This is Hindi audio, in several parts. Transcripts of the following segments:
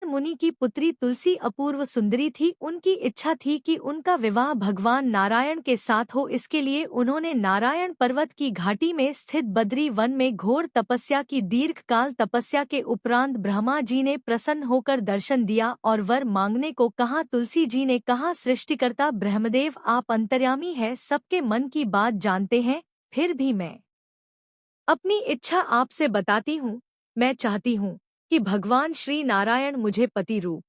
मुनि की पुत्री तुलसी अपूर्व सुंदरी थी। उनकी इच्छा थी कि उनका विवाह भगवान नारायण के साथ हो। इसके लिए उन्होंने नारायण पर्वत की घाटी में स्थित बद्री वन में घोर तपस्या की। दीर्घकाल तपस्या के उपरांत ब्रह्मा जी ने प्रसन्न होकर दर्शन दिया और वर मांगने को कहा। तुलसी जी ने कहा, सृष्टिकर्ता ब्रह्मदेव, आप अंतर्यामी है, सबके मन की बात जानते हैं, फिर भी मैं अपनी इच्छा आपसे बताती हूँ। मैं चाहती हूँ कि भगवान श्री नारायण मुझे पति रूप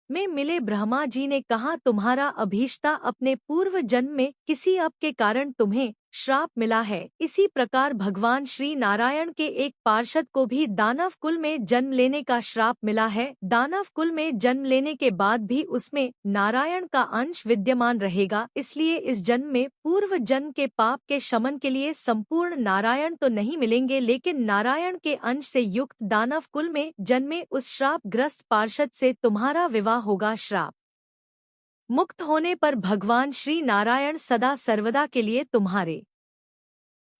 में मिले। ब्रह्मा जी ने कहा, तुम्हारा अभीष्टा अपने पूर्व जन्म में किसी अप के कारण तुम्हें श्राप मिला है। इसी प्रकार भगवान श्री नारायण के एक पार्षद को भी दानव कुल में जन्म लेने का श्राप मिला है। दानव कुल में जन्म लेने के बाद भी उसमें नारायण का अंश विद्यमान रहेगा। इसलिए इस जन्म में पूर्व जन्म के पाप के शमन के लिए संपूर्ण नारायण तो नहीं मिलेंगे, लेकिन नारायण के अंश से युक्त दानव कुल में जन्मे उस श्राप ग्रस्त पार्षद से तुम्हारा विवाह होगा। श्राप मुक्त होने पर भगवान श्री नारायण सदा सर्वदा के लिए तुम्हारे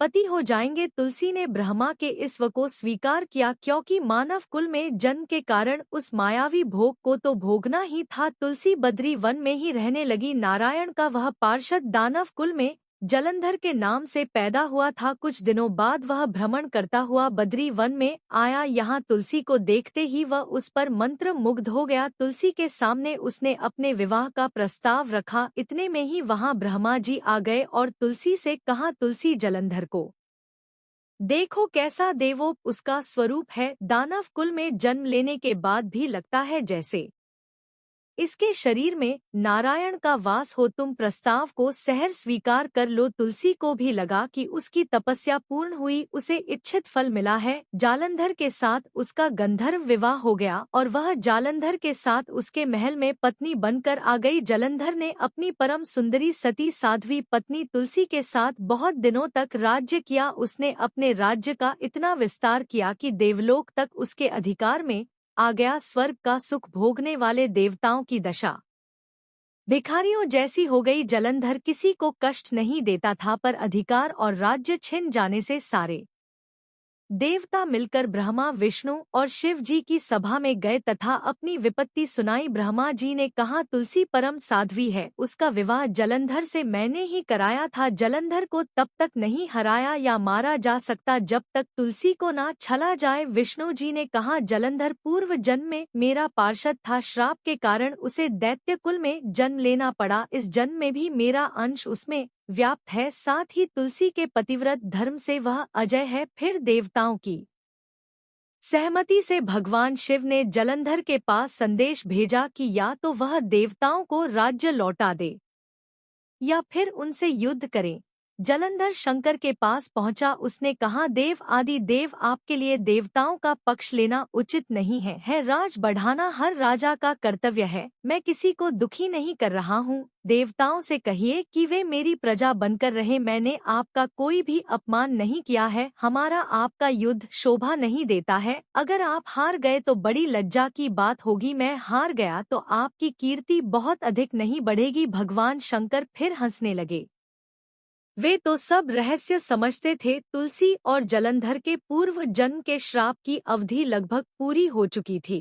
पति हो जाएंगे। तुलसी ने ब्रह्मा के इस वर को स्वीकार किया, क्योंकि मानव कुल में जन्म के कारण उस मायावी भोग को तो भोगना ही था। तुलसी बद्री वन में ही रहने लगी। नारायण का वह पार्षद दानव कुल में जलंधर के नाम से पैदा हुआ था। कुछ दिनों बाद वह भ्रमण करता हुआ बद्री वन में आया। यहाँ तुलसी को देखते ही वह उस पर मंत्र मुग्ध हो गया। तुलसी के सामने उसने अपने विवाह का प्रस्ताव रखा। इतने में ही वहाँ ब्रह्मा जी आ गए और तुलसी से कहा, तुलसी, जलंधर को देखो कैसा देवों उसका स्वरूप है। दानव कुल में जन्म लेने के बाद भी लगता है जैसे इसके शरीर में नारायण का वास हो। तुम प्रस्ताव को सहर्ष स्वीकार कर लो। तुलसी को भी लगा कि उसकी तपस्या पूर्ण हुई, उसे इच्छित फल मिला है। जालंधर के साथ उसका गंधर्व विवाह हो गया और वह जालंधर के साथ उसके महल में पत्नी बनकर आ गई। जालंधर ने अपनी परम सुंदरी सती साध्वी पत्नी तुलसी के साथ बहुत दिनों तक राज्य किया। उसने अपने राज्य का इतना विस्तार किया कि देवलोक तक उसके अधिकार में आ गया। स्वर्ग का सुख भोगने वाले देवताओं की दशा भिखारियों जैसी हो गई। जलंधर किसी को कष्ट नहीं देता था, पर अधिकार और राज्य छिन जाने से सारे देवता मिलकर ब्रह्मा, विष्णु और शिव जी की सभा में गए तथा अपनी विपत्ति सुनाई। ब्रह्मा जी ने कहा, तुलसी परम साध्वी है, उसका विवाह जलंधर से मैंने ही कराया था। जलंधर को तब तक नहीं हराया या मारा जा सकता जब तक तुलसी को ना छला जाए। विष्णु जी ने कहा, जलंधर पूर्व जन्म में मेरा पार्षद था, श्राप के कारण उसे दैत्य कुल में जन्म लेना पड़ा। इस जन्म में भी मेरा अंश उसमें व्याप्त है। साथ ही तुलसी के पतिव्रत धर्म से वह अजय है। फिर देवताओं की सहमति से भगवान शिव ने जलंधर के पास संदेश भेजा कि या तो वह देवताओं को राज्य लौटा दे या फिर उनसे युद्ध करे। जलंधर शंकर के पास पहुंचा। उसने कहा, देव आदि देव, आपके लिए देवताओं का पक्ष लेना उचित नहीं है। राज बढ़ाना हर राजा का कर्तव्य है। मैं किसी को दुखी नहीं कर रहा हूँ। देवताओं से कहिए कि वे मेरी प्रजा बनकर रहे। मैंने आपका कोई भी अपमान नहीं किया है। हमारा आपका युद्ध शोभा नहीं देता है। अगर आप हार गए तो बड़ी लज्जा की बात होगी। मैं हार गया तो आपकी कीर्ति बहुत अधिक नहीं बढ़ेगी। भगवान शंकर फिर हंसने लगे। वे तो सब रहस्य समझते थे। तुलसी और जलंधर के पूर्व जन्म के श्राप की अवधि लगभग पूरी हो चुकी थी।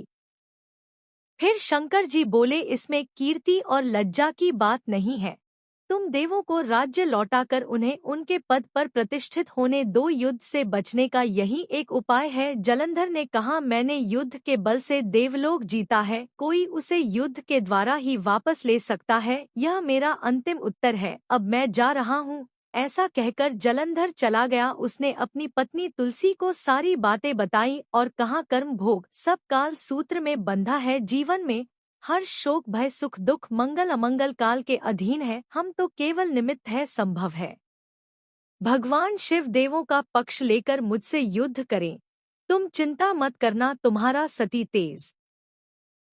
फिर शंकर जी बोले, इसमें कीर्ति और लज्जा की बात नहीं है। तुम देवों को राज्य लौटाकर उन्हें उनके पद पर प्रतिष्ठित होने दो। युद्ध से बचने का यही एक उपाय है। जलंधर ने कहा, मैंने युद्ध के बल से देवलोक जीता है, कोई उसे युद्ध के द्वारा ही वापस ले सकता है। यह मेरा अंतिम उत्तर है। अब मैं जा रहा हूँ। ऐसा कहकर जलंधर चला गया। उसने अपनी पत्नी तुलसी को सारी बातें बताई और कहा, कर्म भोग सब काल सूत्र में बंधा है। जीवन में हर शोक भय सुख दुख मंगल अमंगल काल के अधीन है। हम तो केवल निमित्त है, संभव है भगवान शिव देवों का पक्ष लेकर मुझसे युद्ध करें। तुम चिंता मत करना, तुम्हारा सती तेज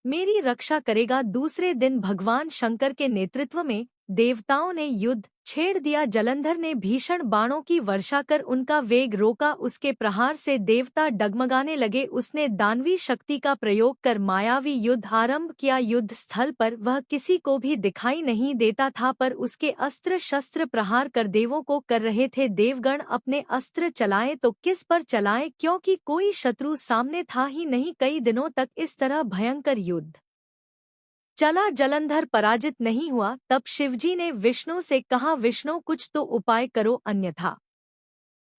मेरी रक्षा करेगा। दूसरे दिन भगवान शंकर के नेतृत्व में देवताओं ने युद्ध छेड़ दिया। जलंधर ने भीषण बाणों की वर्षा कर उनका वेग रोका। उसके प्रहार से देवता डगमगाने लगे। उसने दानवी शक्ति का प्रयोग कर मायावी युद्ध आरंभ किया। युद्ध स्थल पर वह किसी को भी दिखाई नहीं देता था, पर उसके अस्त्र शस्त्र प्रहार कर देवों को कर रहे थे। देवगण अपने अस्त्र चलाएं तो किस पर चलाएं, क्योंकि कोई शत्रु सामने था ही नहीं। कई दिनों तक इस तरह भयंकर युद्ध चला। जलंधर पराजित नहीं हुआ। तब शिवजी ने विष्णु से कहा, विष्णु कुछ तो उपाय करो, अन्यथा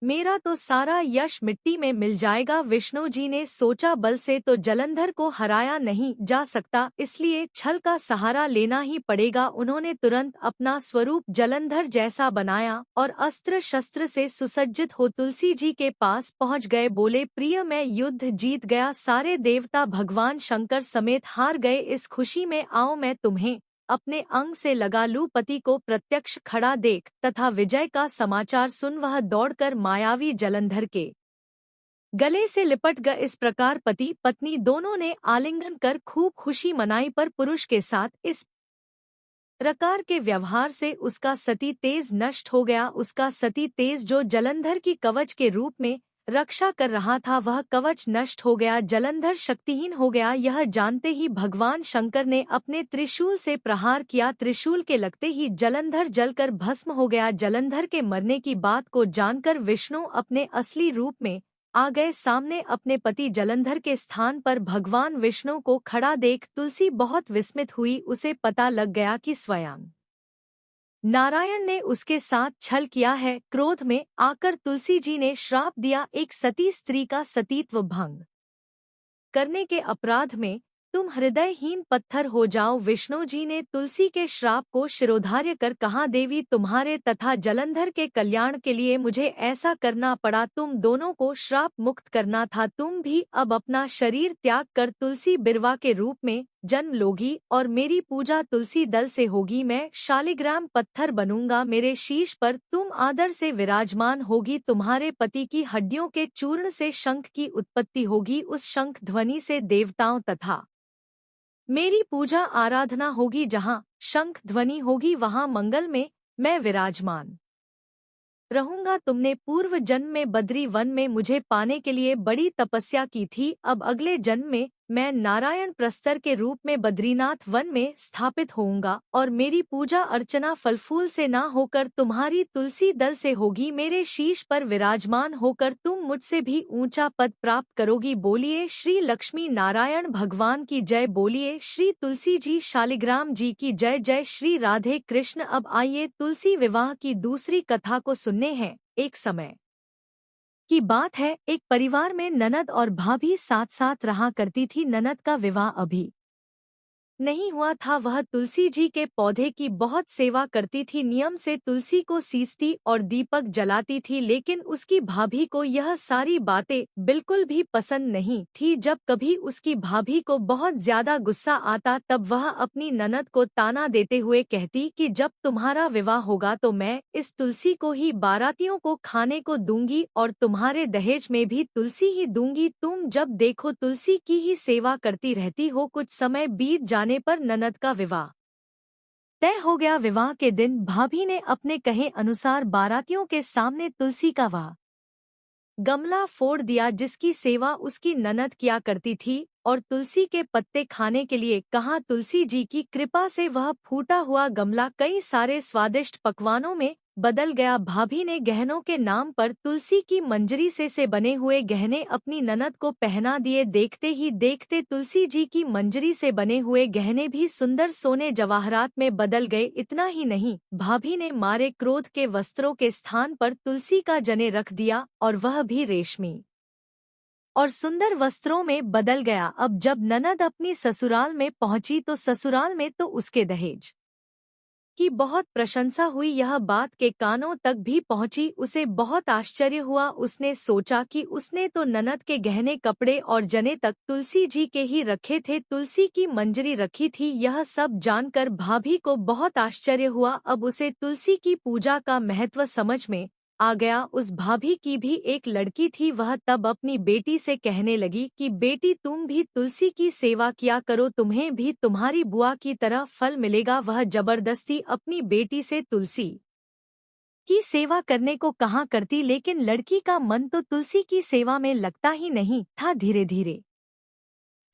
मेरा तो सारा यश मिट्टी में मिल जाएगा। विष्णु जी ने सोचा, बल से तो जलंधर को हराया नहीं जा सकता, इसलिए छल का सहारा लेना ही पड़ेगा। उन्होंने तुरंत अपना स्वरूप जलंधर जैसा बनाया और अस्त्र शस्त्र से सुसज्जित हो तुलसी जी के पास पहुंच गए। बोले, प्रिय मैं युद्ध जीत गया। सारे देवता भगवान शंकर समेत हार गए। इस खुशी में आओ मैं तुम्हें अपने अंग से लगा लूं। पति को प्रत्यक्ष खड़ा देख तथा विजय का समाचार सुन वह दौड़कर मायावी जलंधर के गले से लिपट गए। इस प्रकार पति पत्नी दोनों ने आलिंगन कर खूब खुशी मनाई। पर पुरुष के साथ इस प्रकार के व्यवहार से उसका सती तेज नष्ट हो गया। उसका सती तेज जो जलंधर की कवच के रूप में रक्षा कर रहा था, वह कवच नष्ट हो गया। जलंधर शक्तिहीन हो गया। यह जानते ही भगवान शंकर ने अपने त्रिशूल से प्रहार किया। त्रिशूल के लगते ही जलंधर जलकर भस्म हो गया। जलंधर के मरने की बात को जानकर विष्णु अपने असली रूप में आ गए। सामने अपने पति जलंधर के स्थान पर भगवान विष्णु को खड़ा देख तुलसी बहुत विस्मित हुई। उसे पता लग गया कि स्वयं नारायण ने उसके साथ छल किया है। क्रोध में आकर तुलसी जी ने श्राप दिया, एक सती स्त्री का सतीत्व भंग करने के अपराध में तुम हृदयहीन पत्थर हो जाओ। विष्णु जी ने तुलसी के श्राप को शिरोधार्य कर कहा, देवी तुम्हारे तथा जलंधर के कल्याण के लिए मुझे ऐसा करना पड़ा। तुम दोनों को श्राप मुक्त करना था। तुम भी अब अपना शरीर त्याग कर तुलसी बिरवा के रूप में जन्म लोगी और मेरी पूजा तुलसी दल से होगी। मैं शालिग्राम पत्थर बनूंगा। मेरे शीश पर तुम आदर से विराजमान होगी। तुम्हारे पति की हड्डियों के चूर्ण से शंख की उत्पत्ति होगी। उस शंख ध्वनि से देवताओं तथा मेरी पूजा आराधना होगी। जहाँ शंख ध्वनि होगी वहाँ मंगल में मैं विराजमान रहूंगा। तुमने पूर्व जन्म में बद्री वन में मुझे पाने के लिए बड़ी तपस्या की थी। अब अगले जन्म में मैं नारायण प्रस्तर के रूप में बद्रीनाथ वन में स्थापित होऊंगा और मेरी पूजा अर्चना फल फूल से ना होकर तुम्हारी तुलसी दल से होगी। मेरे शीश पर विराजमान होकर तुम मुझसे भी ऊंचा पद प्राप्त करोगी। बोलिए श्री लक्ष्मी नारायण भगवान की जय। बोलिए श्री तुलसी जी शालिग्राम जी की जय। जय श्री राधे कृष्ण। अब आइए तुलसी विवाह की दूसरी कथा को सुनने हैं। एक समय की बात है, एक परिवार में ननद और भाभी साथ साथ रहा करती थी। ननद का विवाह अभी नहीं हुआ था। वह तुलसी जी के पौधे की बहुत सेवा करती थी। नियम से तुलसी को सींचती और दीपक जलाती थी, लेकिन उसकी भाभी को यह सारी बातें बिल्कुल भी पसंद नहीं थी। जब कभी उसकी भाभी को बहुत ज्यादा गुस्सा आता तब वह अपनी ननद को ताना देते हुए कहती कि जब तुम्हारा विवाह होगा तो मैं इस तुलसी को ही बारातियों को खाने को दूंगी और तुम्हारे दहेज में भी तुलसी ही दूंगी। तुम जब देखो तुलसी की ही सेवा करती रहती हो। कुछ समय बीत जाने पर ननद का विवाह तय हो गया। विवाह के दिन भाभी ने अपने कहे अनुसार बारातियों के सामने तुलसी का वह गमला फोड़ दिया जिसकी सेवा उसकी ननद किया करती थी और तुलसी के पत्ते खाने के लिए कहा। तुलसी जी की कृपा से वह फूटा हुआ गमला कई सारे स्वादिष्ट पकवानों में बदल गया। भाभी ने गहनों के नाम पर तुलसी की मंजरी से बने हुए गहने अपनी ननद को पहना दिए। देखते ही देखते तुलसी जी की मंजरी से बने हुए गहने भी सुंदर सोने जवाहरात में बदल गए। इतना ही नहीं, भाभी ने मारे क्रोध के वस्त्रों के स्थान पर तुलसी का जने रख दिया और वह भी रेशमी और सुंदर वस्त्रों में बदल गया। अब जब ननद अपनी ससुराल में पहुंची तो ससुराल में तो उसके दहेज की बहुत प्रशंसा हुई। यह बात के कानों तक भी पहुंची। उसे बहुत आश्चर्य हुआ। उसने सोचा कि उसने तो ननद के गहने कपड़े और जने तक तुलसी जी के ही रखे थे, तुलसी की मंजरी रखी थी। यह सब जानकर भाभी को बहुत आश्चर्य हुआ। अब उसे तुलसी की पूजा का महत्व समझ में आ गया। उस भाभी की भी एक लड़की थी। वह तब अपनी बेटी से कहने लगी कि बेटी तुम भी तुलसी की सेवा किया करो, तुम्हें भी तुम्हारी बुआ की तरह फल मिलेगा। वह जबरदस्ती अपनी बेटी से तुलसी की सेवा करने को कहा करती, लेकिन लड़की का मन तो तुलसी की सेवा में लगता ही नहीं था। धीरे धीरे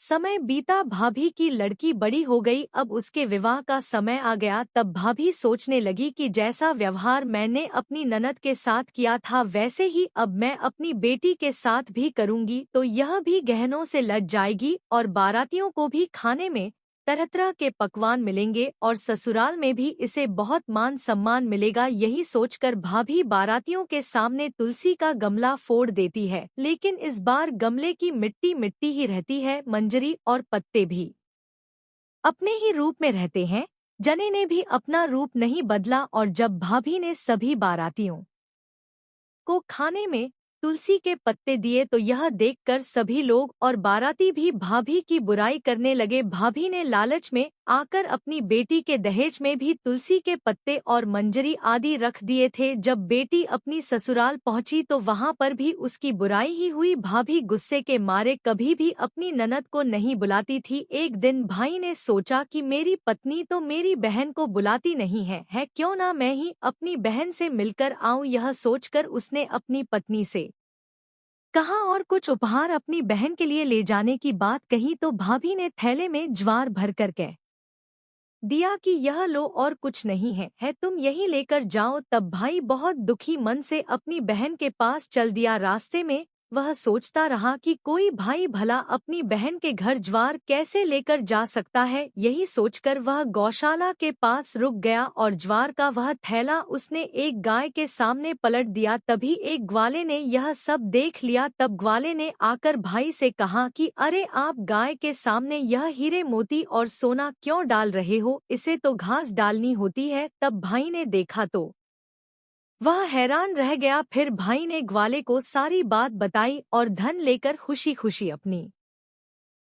समय बीता, भाभी की लड़की बड़ी हो गई। अब उसके विवाह का समय आ गया। तब भाभी सोचने लगी कि जैसा व्यवहार मैंने अपनी ननद के साथ किया था वैसे ही अब मैं अपनी बेटी के साथ भी करूंगी, तो यह भी गहनों से लज जाएगी और बारातियों को भी खाने में तरह तरह के पकवान मिलेंगे और ससुराल में भी इसे बहुत मान सम्मान मिलेगा। यही सोचकर भाभी बारातियों के सामने तुलसी का गमला फोड़ देती है, लेकिन इस बार गमले की मिट्टी मिट्टी ही रहती है, मंजरी और पत्ते भी अपने ही रूप में रहते हैं। जने ने भी अपना रूप नहीं बदला। और जब भाभी ने सभी बारातियों को खाने में तुलसी के पत्ते दिए तो यह देखकर सभी लोग और बाराती भी भाभी की बुराई करने लगे। भाभी ने लालच में आकर अपनी बेटी के दहेज में भी तुलसी के पत्ते और मंजरी आदि रख दिए थे। जब बेटी अपनी ससुराल पहुंची तो वहां पर भी उसकी बुराई ही हुई। भाभी गुस्से के मारे कभी भी अपनी ननद को नहीं बुलाती थी। एक दिन भाई ने सोचा कि मेरी पत्नी तो मेरी बहन को बुलाती नहीं है, क्यों ना मैं ही अपनी बहन से मिलकर आऊं। यह सोचकर उसने अपनी पत्नी से कहा और कुछ उपहार अपनी बहन के लिए ले जाने की बात कही तो भाभी ने थैले में ज्वार भर कर कह दिया कि यह लो और कुछ नहीं है तुम यही लेकर जाओ। तब भाई बहुत दुखी मन से अपनी बहन के पास चल दिया। रास्ते में वह सोचता रहा कि कोई भाई भला अपनी बहन के घर ज्वार कैसे लेकर जा सकता है। यही सोचकर वह गौशाला के पास रुक गया और ज्वार का वह थैला उसने एक गाय के सामने पलट दिया। तभी एक ग्वाले ने यह सब देख लिया। तब ग्वाले ने आकर भाई से कहा कि अरे आप गाय के सामने यह हीरे मोती और सोना क्यों डाल रहे हो, इसे तो घास डालनी होती है। तब भाई ने देखा तो वह हैरान रह गया। फिर भाई ने ग्वाले को सारी बात बताई और धन लेकर खुशी खुशी अपनी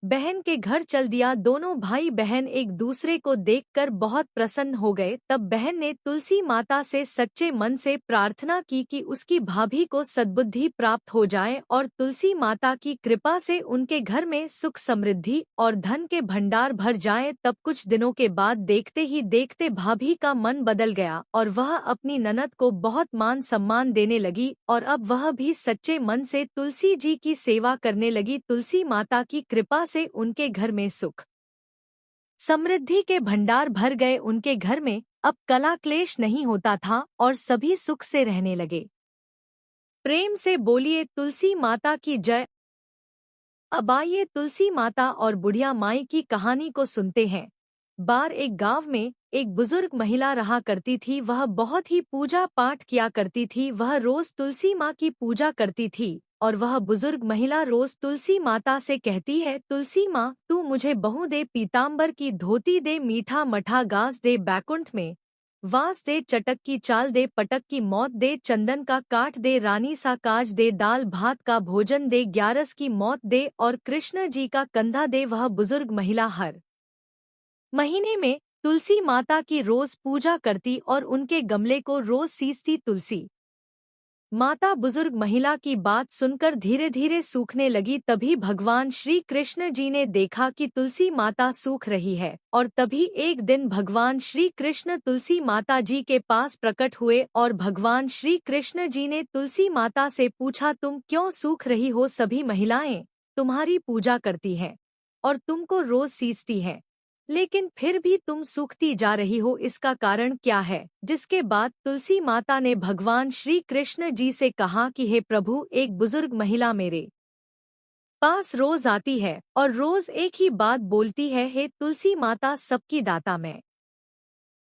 बहन के घर चल दिया। दोनों भाई बहन एक दूसरे को देखकर बहुत प्रसन्न हो गए। तब बहन ने तुलसी माता से सच्चे मन से प्रार्थना की कि उसकी भाभी को सद्बुद्धि प्राप्त हो जाए और तुलसी माता की कृपा से उनके घर में सुख समृद्धि और धन के भंडार भर जाए। तब कुछ दिनों के बाद देखते ही देखते भाभी का मन बदल गया और वह अपनी ननद को बहुत मान सम्मान देने लगी और अब वह भी सच्चे मन से तुलसी जी की सेवा करने लगी। तुलसी माता की कृपा से उनके घर में सुख समृद्धि के भंडार भर गए। उनके घर में अब कला क्लेश नहीं होता था और सभी सुख से रहने लगे। प्रेम से बोलिए तुलसी माता की जय। अब आइए तुलसी माता और बुढ़िया माई की कहानी को सुनते हैं। बार एक गांव में एक बुजुर्ग महिला रहा करती थी। वह बहुत ही पूजा पाठ किया करती थी। वह रोज तुलसी माँ की पूजा करती थी और वह बुजुर्ग महिला रोज तुलसी माता से कहती है, तुलसी माँ तू मुझे बहू दे, पीताम्बर की धोती दे, मीठा मठा गास दे, बैकुंठ में वास दे, चटक की चाल दे, पटक की मौत दे, चंदन का काठ दे, रानी सा काज दे, दाल भात का भोजन दे, ग्यारस की मौत दे और कृष्ण जी का कंधा दे। वह बुजुर्ग महिला हर महीने में तुलसी माता की रोज पूजा करती और उनके गमले को रोज सींचती। तुलसी माता बुजुर्ग महिला की बात सुनकर धीरे धीरे सूखने लगी। तभी भगवान श्री कृष्ण जी ने देखा कि तुलसी माता सूख रही है और तभी एक दिन भगवान श्री कृष्ण तुलसी माता जी के पास प्रकट हुए और भगवान श्री कृष्ण जी ने तुलसी माता से पूछा, तुम क्यों सूख रही हो? सभी महिलाएं तुम्हारी पूजा करती हैं और तुमको रोज सींचती हैं, लेकिन फिर भी तुम सूखती जा रही हो, इसका कारण क्या है? जिसके बाद तुलसी माता ने भगवान श्री कृष्ण जी से कहा कि हे प्रभु, एक बुजुर्ग महिला मेरे पास रोज आती है और रोज एक ही बात बोलती है, हे तुलसी माता सबकी दाता, मैं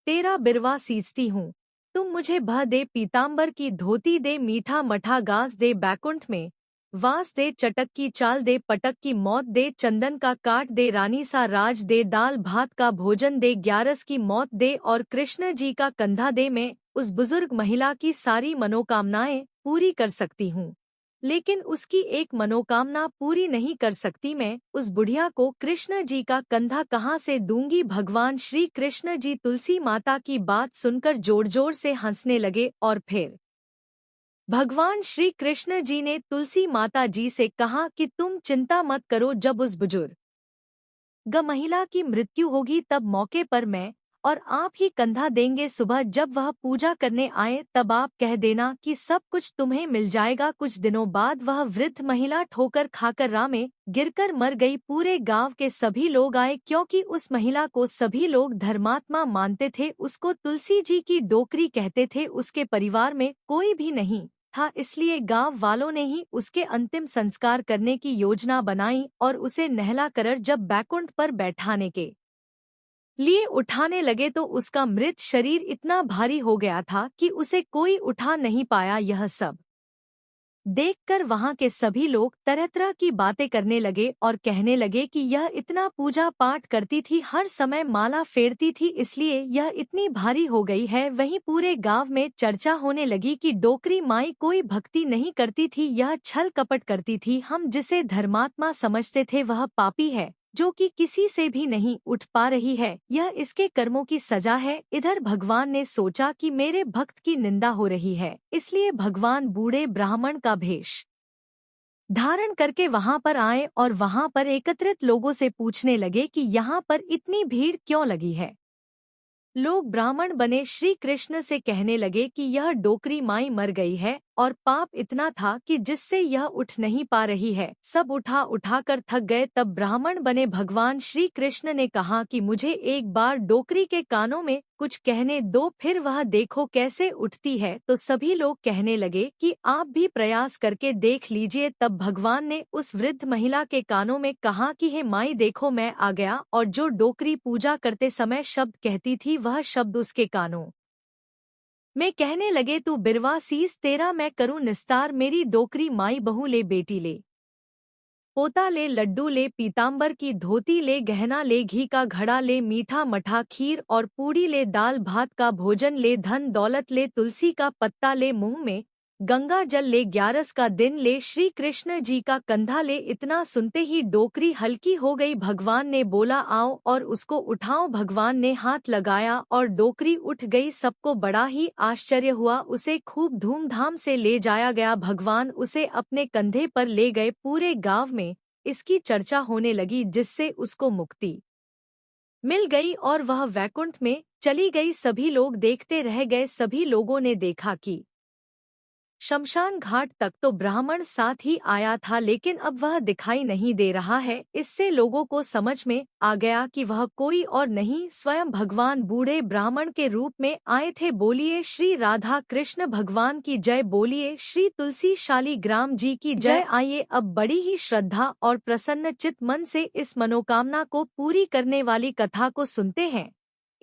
तेरा बिरवा सींचती हूँ, तुम मुझे बह दे, पीताम्बर की धोती दे, मीठा मठा गास दे, बैकुंठ में वास दे, चटक की चाल दे, पटक की मौत दे, चंदन का काट दे, रानी सा राज दे, दाल भात का भोजन दे, ग्यारस की मौत दे और कृष्ण जी का कंधा दे। मैं उस बुजुर्ग महिला की सारी मनोकामनाएं पूरी कर सकती हूँ, लेकिन उसकी एक मनोकामना पूरी नहीं कर सकती। मैं उस बुढ़िया को कृष्ण जी का कंधा कहाँ से दूंगी? भगवान श्री कृष्ण जी तुलसी माता की बात सुनकर जोर जोर से हंसने लगे और फिर भगवान श्री कृष्ण जी ने तुलसी माता जी से कहा कि तुम चिंता मत करो, जब उस बुजुर्ग महिला की मृत्यु होगी तब मौके पर मैं और आप ही कंधा देंगे। सुबह जब वह पूजा करने आए तब आप कह देना कि सब कुछ तुम्हें मिल जाएगा। कुछ दिनों बाद वह वृद्ध महिला ठोकर खाकर राह में गिरकर मर गई। पूरे गांव के सभी लोग आए क्योंकि उस महिला को सभी लोग धर्मात्मा मानते थे। उसको तुलसी जी की डोकरी कहते थे। उसके परिवार में कोई भी नहीं था, इसलिए गांव वालों ने ही उसके अंतिम संस्कार करने की योजना बनाई और उसे नहला कर जब बैकुंठ पर बैठाने के लिए उठाने लगे तो उसका मृत शरीर इतना भारी हो गया था कि उसे कोई उठा नहीं पाया। यह सब देखकर वहां के सभी लोग तरह तरह की बातें करने लगे और कहने लगे कि यह इतना पूजा पाठ करती थी, हर समय माला फेरती थी, इसलिए यह इतनी भारी हो गई है। वहीं पूरे गांव में चर्चा होने लगी कि डोकरी माई कोई भक्ति नहीं करती थी, यह छल कपट करती थी। हम जिसे धर्मात्मा समझते थे वह पापी है जो कि किसी से भी नहीं उठ पा रही है, यह इसके कर्मों की सजा है। इधर भगवान ने सोचा कि मेरे भक्त की निंदा हो रही है, इसलिए भगवान बूढ़े ब्राह्मण का भेष धारण करके वहां पर आए और वहां पर एकत्रित लोगों से पूछने लगे कि यहाँ पर इतनी भीड़ क्यों लगी है। लोग ब्राह्मण बने श्री कृष्ण से कहने लगे कि यह डोकरी माई मर गई है और पाप इतना था कि जिससे यह उठ नहीं पा रही है। सब उठा उठा कर थक गए। तब ब्राह्मण बने भगवान श्री कृष्ण ने कहा कि मुझे एक बार डोकरी के कानों में कुछ कहने दो, फिर वह देखो कैसे उठती है। तो सभी लोग कहने लगे कि आप भी प्रयास करके देख लीजिए। तब भगवान ने उस वृद्ध महिला के कानों में कहा कि हे माई देखो मैं आ गया, और जो डोकरी पूजा करते समय शब्द कहती थी वह शब्द उसके कानों में कहने लगे, तू बिरवा सीस तेरा मैं करूं निस्तार, मेरी डोकरी माई बहू ले, बेटी ले, पोता ले, लड्डू ले, पीताम्बर की धोती ले, गहना ले, घी का घड़ा ले, मीठा मठा खीर और पूड़ी ले, दाल भात का भोजन ले, धन दौलत ले, तुलसी का पत्ता ले, मुंह में गंगा जल ले, 11 का दिन ले, श्री कृष्ण जी का कंधा ले। इतना सुनते ही डोकरी हल्की हो गई। भगवान ने बोला आओ और उसको उठाओ। भगवान ने हाथ लगाया और डोकरी उठ गई। सबको बड़ा ही आश्चर्य हुआ। उसे खूब धूमधाम से ले जाया गया। भगवान उसे अपने कंधे पर ले गए। पूरे गांव में इसकी चर्चा होने लगी, जिससे उसको मुक्ति मिल गई और वह वैकुंठ में चली गई। सभी लोग देखते रह गए। सभी लोगों ने देखा कि शमशान घाट तक तो ब्राह्मण साथ ही आया था, लेकिन अब वह दिखाई नहीं दे रहा है। इससे लोगों को समझ में आ गया कि वह कोई और नहीं, स्वयं भगवान बूढ़े ब्राह्मण के रूप में आए थे। बोलिए श्री राधा कृष्ण भगवान की जय, बोलिए श्री तुलसी शालिग्राम जी की जय। आइए अब बड़ी ही श्रद्धा और प्रसन्न चित्त मन से इस मनोकामना को पूरी करने वाली कथा को सुनते हैं।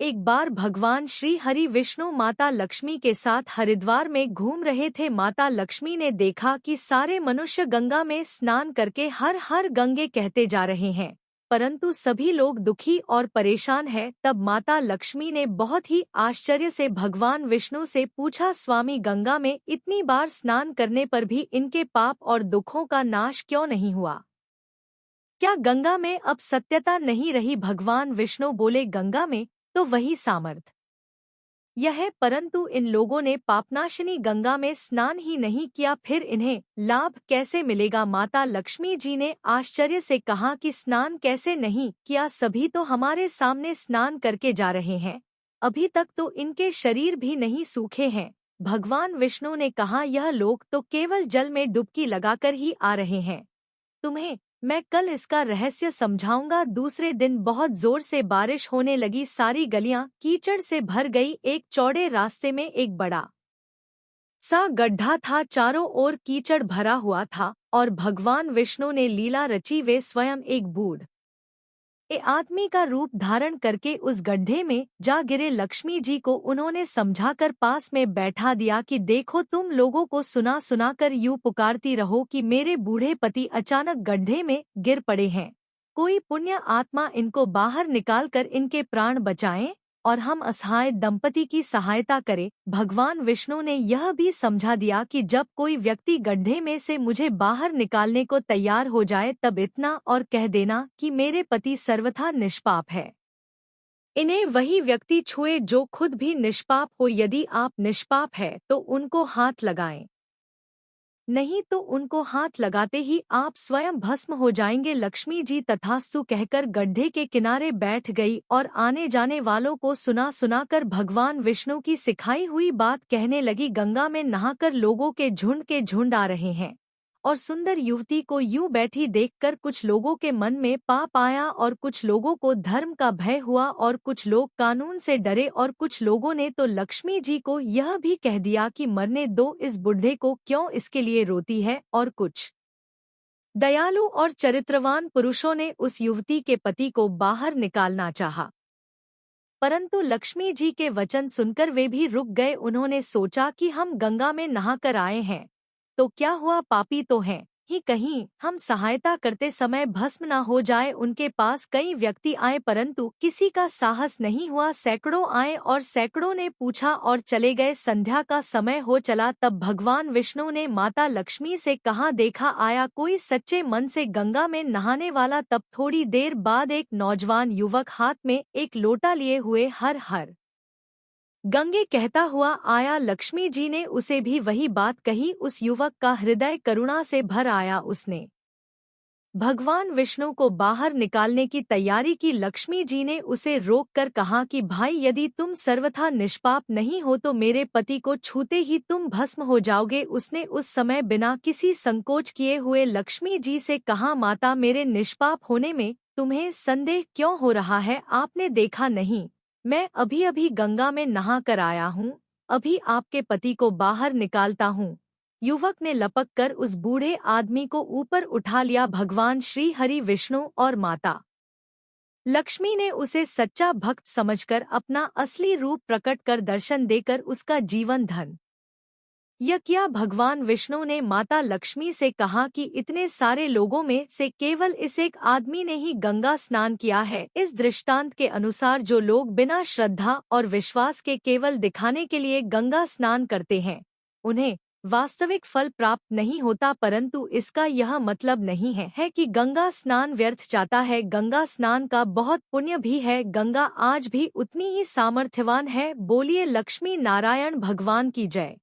एक बार भगवान श्री हरि विष्णु माता लक्ष्मी के साथ हरिद्वार में घूम रहे थे। माता लक्ष्मी ने देखा कि सारे मनुष्य गंगा में स्नान करके हर हर गंगे कहते जा रहे हैं, परंतु सभी लोग दुखी और परेशान हैं। तब माता लक्ष्मी ने बहुत ही आश्चर्य से भगवान विष्णु से पूछा, स्वामी गंगा में इतनी बार स्नान करने पर भी इनके पाप और दुखों का नाश क्यों नहीं हुआ? क्या गंगा में अब सत्यता नहीं रही? भगवान विष्णु बोले, गंगा में तो वही सामर्थ यह है, परंतु इन लोगों ने पापनाशिनी गंगा में स्नान ही नहीं किया, फिर इन्हें लाभ कैसे मिलेगा? माता लक्ष्मी जी ने आश्चर्य से कहा कि स्नान कैसे नहीं किया? सभी तो हमारे सामने स्नान करके जा रहे हैं, अभी तक तो इनके शरीर भी नहीं सूखे हैं। भगवान विष्णु ने कहा, यह लोग तो केवल जल में डुबकी लगाकर ही आ रहे हैं, तुम्हें मैं कल इसका रहस्य समझाऊंगा। दूसरे दिन बहुत जोर से बारिश होने लगी। सारी गलियां कीचड़ से भर गई। एक चौड़े रास्ते में एक बड़ा सा गड्ढा था, चारों ओर कीचड़ भरा हुआ था और भगवान विष्णु ने लीला रची। वे स्वयं एक बूढ़ आदमी का रूप धारण करके उस गड्ढे में जा गिरे। लक्ष्मी जी को उन्होंने समझाकर पास में बैठा दिया कि देखो, तुम लोगों को सुना सुना कर यूं पुकारती रहो कि मेरे बूढ़े पति अचानक गड्ढे में गिर पड़े हैं, कोई पुण्य आत्मा इनको बाहर निकालकर इनके प्राण बचाएं और हम असहाय दंपति की सहायता करें। भगवान विष्णु ने यह भी समझा दिया कि जब कोई व्यक्ति गड्ढे में से मुझे बाहर निकालने को तैयार हो जाए तब इतना और कह देना कि मेरे पति सर्वथा निष्पाप है, इन्हें वही व्यक्ति छुए जो खुद भी निष्पाप हो। यदि आप निष्पाप है तो उनको हाथ लगाएं। नहीं तो उनको हाथ लगाते ही आप स्वयं भस्म हो जाएंगे। लक्ष्मी जी तथास्तु कहकर गड्ढे के किनारे बैठ गई और आने जाने वालों को सुना सुनाकर भगवान विष्णु की सिखाई हुई बात कहने लगी। गंगा में नहाकर लोगों के झुंड आ रहे हैं और सुंदर युवती को यूं बैठी देखकर कुछ लोगों के मन में पाप आया और कुछ लोगों को धर्म का भय हुआ और कुछ लोग कानून से डरे और कुछ लोगों ने तो लक्ष्मी जी को यह भी कह दिया कि मरने दो इस बुढ़े को, क्यों इसके लिए रोती है। और कुछ दयालु और चरित्रवान पुरुषों ने उस युवती के पति को बाहर निकालना चाहा, परंतु लक्ष्मी जी के वचन सुनकर वे भी रुक गए। उन्होंने सोचा कि हम गंगा में नहाकर आए हैं तो क्या हुआ, पापी तो हैं ही कहीं, हम सहायता करते समय भस्म न हो जाए। उनके पास कई व्यक्ति आए परंतु किसी का साहस नहीं हुआ। सैकड़ों आए और सैकड़ों ने पूछा और चले गए। संध्या का समय हो चला तब भगवान विष्णु ने माता लक्ष्मी से कहा, देखा आया कोई सच्चे मन से गंगा में नहाने वाला। तब थोड़ी देर बाद एक नौजवान युवक हाथ में एक लोटा लिए हुए हर हर गंगे कहता हुआ आया। लक्ष्मी जी ने उसे भी वही बात कही। उस युवक का हृदय करुणा से भर आया। उसने भगवान विष्णु को बाहर निकालने की तैयारी की। लक्ष्मी जी ने उसे रोककर कहा कि भाई, यदि तुम सर्वथा निष्पाप नहीं हो तो मेरे पति को छूते ही तुम भस्म हो जाओगे। उसने उस समय बिना किसी संकोच किए हुए लक्ष्मी जी से कहा, माता, मेरे निष्पाप होने में तुम्हें संदेह क्यों हो रहा है? आपने देखा नहीं, मैं अभी अभी गंगा में नहा कर आया हूँ, अभी आपके पति को बाहर निकालता हूँ। युवक ने लपक कर उस बूढ़े आदमी को ऊपर उठा लिया। भगवान श्री हरि विष्णु और माता लक्ष्मी ने उसे सच्चा भक्त समझकर अपना असली रूप प्रकट कर दर्शन देकर उसका जीवन धन यह किया। भगवान विष्णु ने माता लक्ष्मी से कहा कि इतने सारे लोगों में से केवल इस एक आदमी ने ही गंगा स्नान किया है। इस दृष्टांत के अनुसार जो लोग बिना श्रद्धा और विश्वास के केवल दिखाने के लिए गंगा स्नान करते हैं उन्हें वास्तविक फल प्राप्त नहीं होता, परंतु इसका यह मतलब नहीं है कि गंगा स्नान व्यर्थ जाता है। गंगा स्नान का बहुत पुण्य भी है। गंगा आज भी उतनी ही सामर्थ्यवान है। बोलिए लक्ष्मी नारायण भगवान की जय।